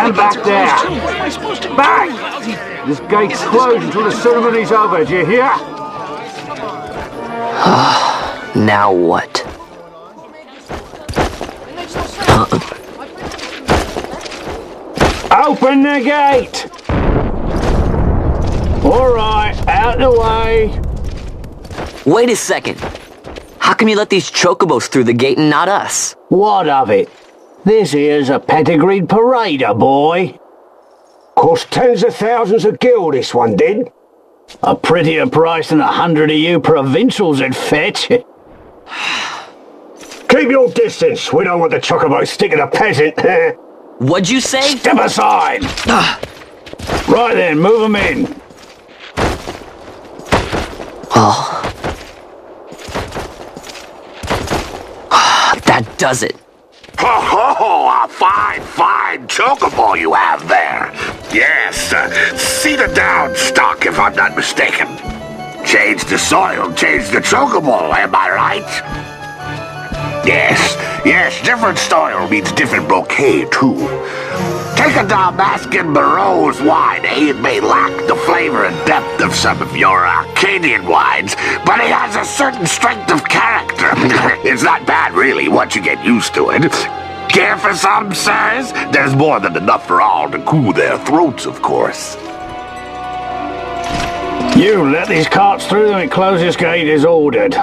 Stand back there! Back! This gate's closed until the ceremony's over, do you hear? Now what? Open the gate! Alright, out the way. Wait a second. How come you let these chocobos through the gate and not us? What of it? This here's a pedigreed parader, boy. Cost tens of thousands of gil, this one did. A prettier price than 100 of you provincials would fetch. Keep your distance. We don't want the chocobos sticking a peasant. What'd you say? Step aside. Right then, move them in. Oh. That does it. Oh, a fine chocobo you have there. Yes, cedar down stock if I'm not mistaken. Change the soil, change the chocobo, am I right? Yes, different style means different bouquet too. Take a Dalmascan Barrow's wine, It may lack the flavor and depth of some of your Arcadian wines, but it has a certain strength of character. It's not bad, really, once you get used to it. Care for some, sirs? There's more than enough for all to cool their throats, of course. You let these carts through and close this gate as ordered.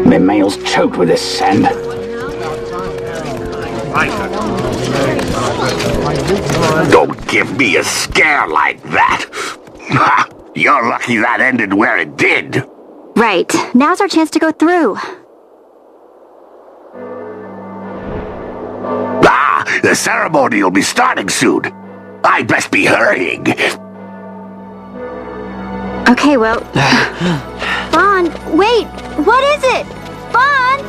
My mail's choked with this sand. Don't give me a scare like that. You're lucky that ended where it did. Right. Now's our chance to go through. The ceremony will be starting soon. I'd best be hurrying. Okay, well... Bon, wait! What is it? Bon!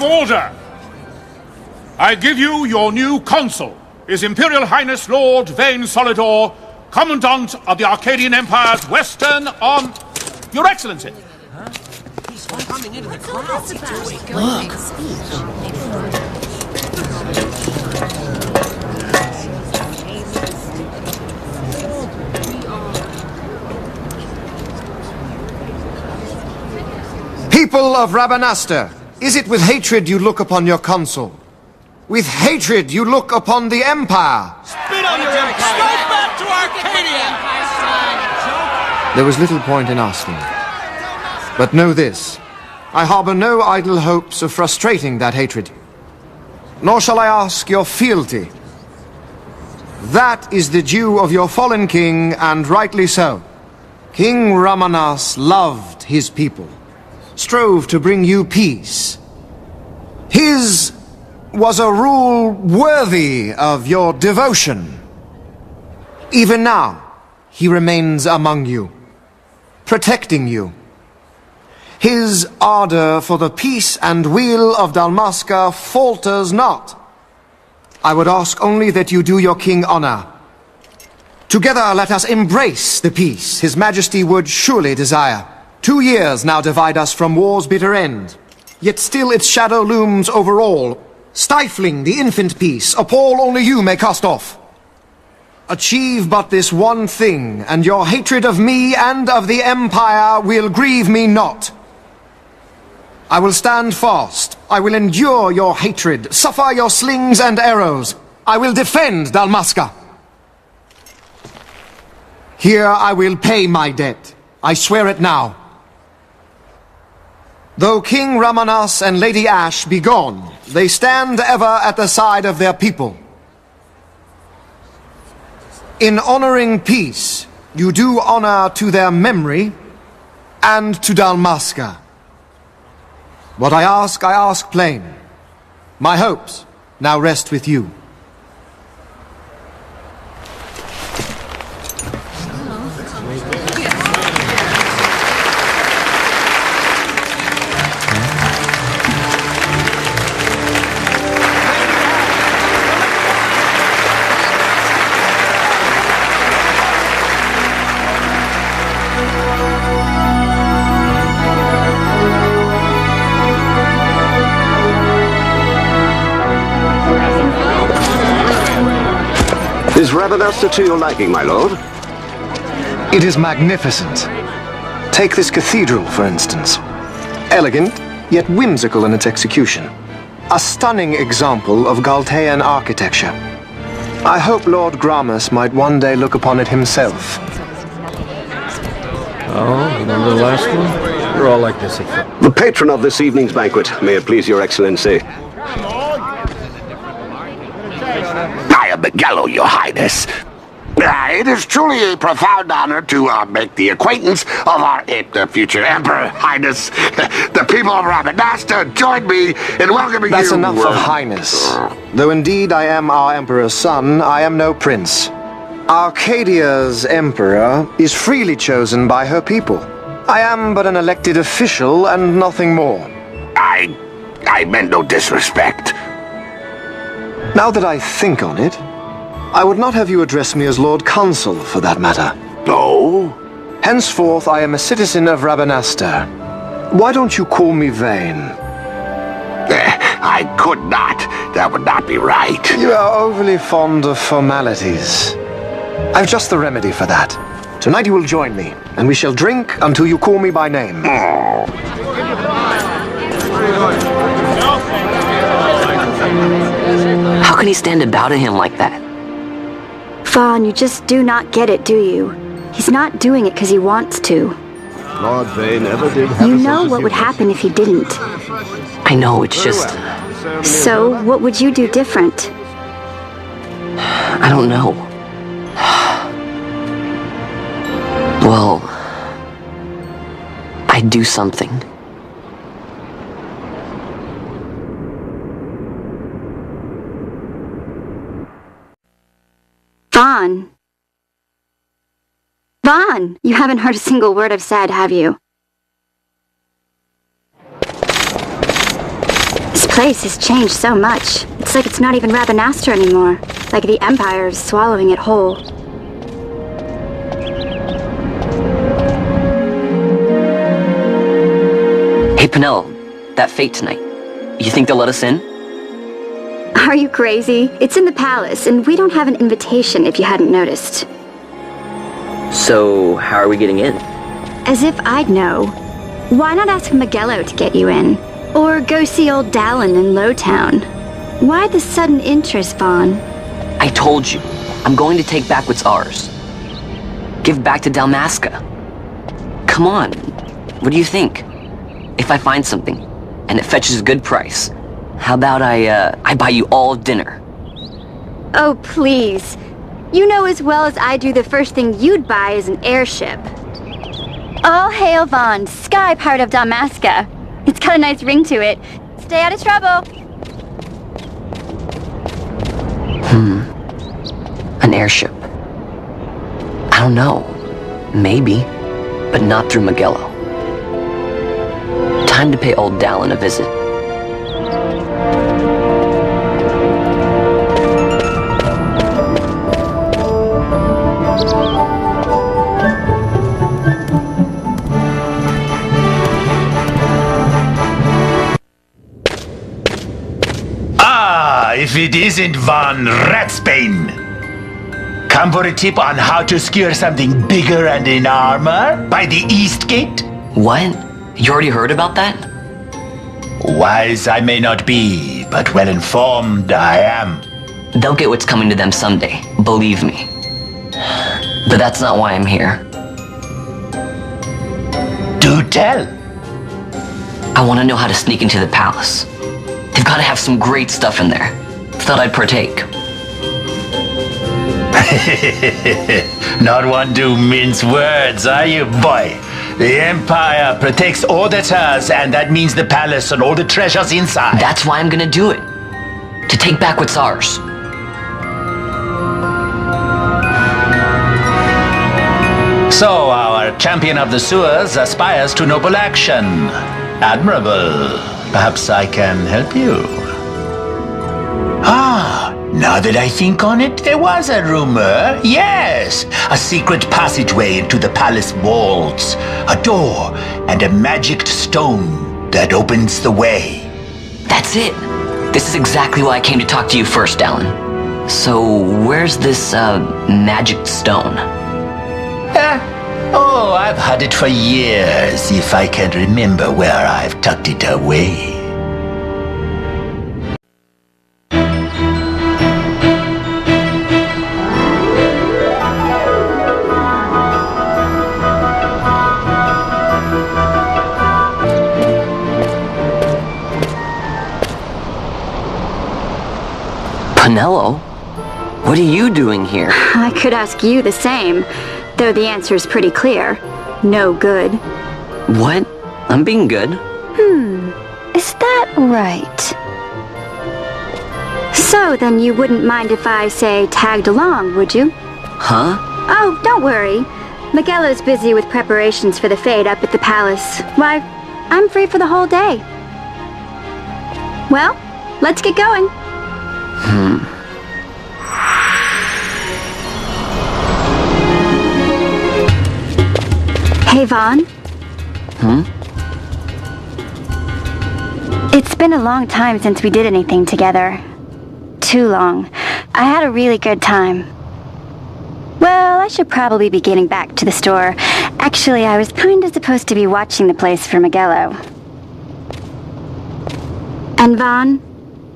Order! I give you your new consul, His Imperial Highness Lord Vane Solidor, Commandant of the Arcadian Empire's Western Your Excellency! He's coming into the crowd. Look! People of Rabanastre, is it with hatred you look upon your consul? With hatred you look upon the Empire? Spit on your empire! Go back to Arcadia! There was little point in asking. But know this, I harbor no idle hopes of frustrating that hatred. Nor shall I ask your fealty. That is the due of your fallen king, and rightly so. King Ramanas loved his people, strove to bring you peace. His was a rule worthy of your devotion. Even now, he remains among you, protecting you. His ardor for the peace and weal of Dalmasca falters not. I would ask only that you do your king honor. Together let us embrace the peace his majesty would surely desire. 2 years now divide us from war's bitter end, yet still its shadow looms over all, stifling the infant peace a pall only you may cast off. Achieve but this one thing, and your hatred of me and of the Empire will grieve me not. I will stand fast, I will endure your hatred, suffer your slings and arrows. I will defend Dalmasca. Here I will pay my debt. I swear it now. Though King Ramanas and Lady Ash be gone, they stand ever at the side of their people. In honoring peace, you do honor to their memory and to Dalmasca. What I ask plain. My hopes now rest with you. Is Rabanastre to your liking, my lord? It is magnificent. Take this cathedral, for instance. Elegant, yet whimsical in its execution. A stunning example of Galtean architecture. I hope Lord Gramus might one day look upon it himself. Oh, remember the last one? We're all like this at first. The patron of this evening's banquet, may it please your excellency. I am Miguelo, your highness. It is truly a profound honor to make the acquaintance of our future emperor, highness. The people of Rabanastre join me in welcoming you. That's enough of highness. Though indeed I am our emperor's son, I am no prince. Arcadia's emperor is freely chosen by her people. I am but an elected official and nothing more. I meant no disrespect. Now that I think on it, I would not have you address me as Lord Consul, for that matter. No? Henceforth, I am a citizen of Rabanastre. Why don't you call me Vane? I could not. That would not be right. You are overly fond of formalities. I've just the remedy for that. Tonight you will join me, and we shall drink until you call me by name. How can he stand about him like that? Vaughn, you just do not get it, do you? He's not doing it because he wants to. Lord Vane never did have You know what would happen if he didn't. I know, it's just... So, what would you do different? I don't know. Well... I'd do something. Vaughn. Vaughn! You haven't heard a single word I've said, have you? This place has changed so much. It's like it's not even Rabanastre anymore. Like the Empire is swallowing it whole. Hey, Penel, that fete tonight. You think they'll let us in? Are you crazy? It's in the palace, and we don't have an invitation if you hadn't noticed. So, how are we getting in? As if I'd know. Why not ask Miguelo to get you in? Or go see old Dallin in Lowtown? Why the sudden interest, Vaughn? I told you, I'm going to take back what's ours. Give back to Dalmasca. Come on, what do you think? If I find something, and it fetches a good price, how about I buy you all dinner? Oh, please. You know as well as I do the first thing you'd buy is an airship. All hail Vaughn, sky part of Dalmasca. It's got a nice ring to it. Stay out of trouble. An airship. I don't know. Maybe. But not through Miguelo. Time to pay old Dallin a visit. If it isn't Von Ratsbane. Come for a tip on how to secure something bigger and in armor by the East Gate? What? You already heard about that? Wise I may not be, but well informed I am. They'll get what's coming to them someday, believe me. But that's not why I'm here. Do tell. I want to know how to sneak into the palace. They've got to have some great stuff in there. Thought I'd partake. Not one to mince words, are you, boy? The Empire protects all that's hers, and that means the palace and all the treasures inside. That's why I'm gonna do it. To take back what's ours. So, our champion of the sewers aspires to noble action. Admirable. Perhaps I can help you. Now that I think on it, there was a rumor. Yes, a secret passageway into the palace walls. A door and a magicked stone that opens the way. That's it. This is exactly why I came to talk to you first, Alan. So, where's this, magic stone? Oh, I've had it for years, if I can remember where I've tucked it away. Penelo? What are you doing here? I could ask you the same, though the answer's pretty clear. No good. What? I'm being good. Is that right? So then you wouldn't mind if I, say, tagged along, would you? Huh? Oh, don't worry. Miguelo's busy with preparations for the fete up at the palace. Why, I'm free for the whole day. Well, let's get going. Hey, Vaughn. It's been a long time since we did anything together. Too long. I had a really good time. Well, I should probably be getting back to the store. Actually, I was kinda supposed to be watching the place for Miguelo. And Vaughn,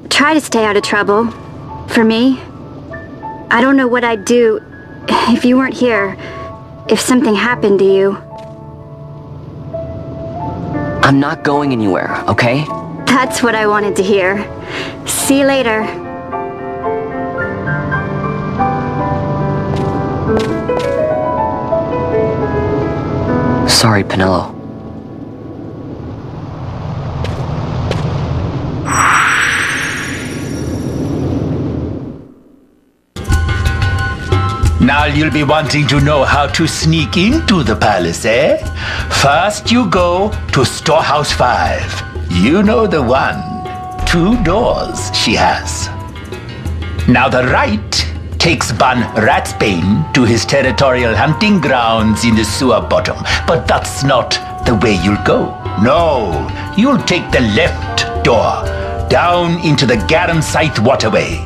try to stay out of trouble. For me. I don't know what I'd do if you weren't here. If something happened to you. I'm not going anywhere, okay? That's what I wanted to hear. See you later. Sorry, Penelo. Now you'll be wanting to know how to sneak into the palace, eh? First you go to Storehouse 5. You know the one. 2 doors she has. Now the right takes Ban Ratsbane to his territorial hunting grounds in the sewer bottom. But that's not the way you'll go. No, you'll take the left door down into the Garum Scythe waterway.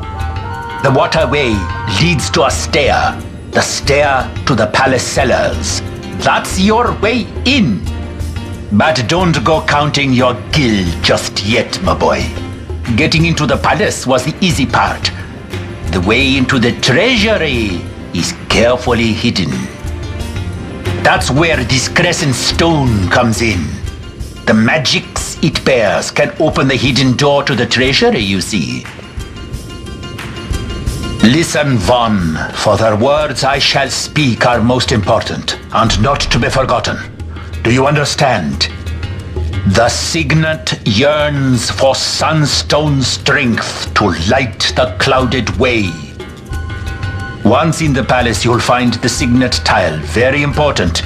The waterway leads to a stair. The stair to the palace cellars. That's your way in. But don't go counting your gil just yet, my boy. Getting into the palace was the easy part. The way into the treasury is carefully hidden. That's where this crescent stone comes in. The magics it bears can open the hidden door to the treasury, you see. Listen, Vaughn, for the words I shall speak are most important, and not to be forgotten. Do you understand? The signet yearns for sunstone strength to light the clouded way. Once in the palace, you'll find the signet tile, very important.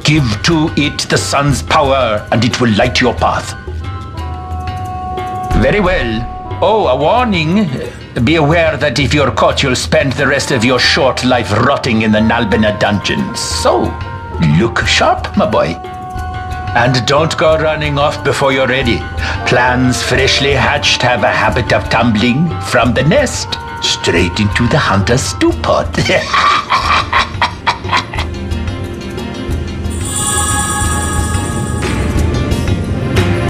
Give to it the sun's power, and it will light your path. Very well. Oh, a warning. Be aware that if you're caught, you'll spend the rest of your short life rotting in the Nalbina dungeons. So, look sharp, my boy. And don't go running off before you're ready. Plans freshly hatched have a habit of tumbling from the nest straight into the hunter's stew pot.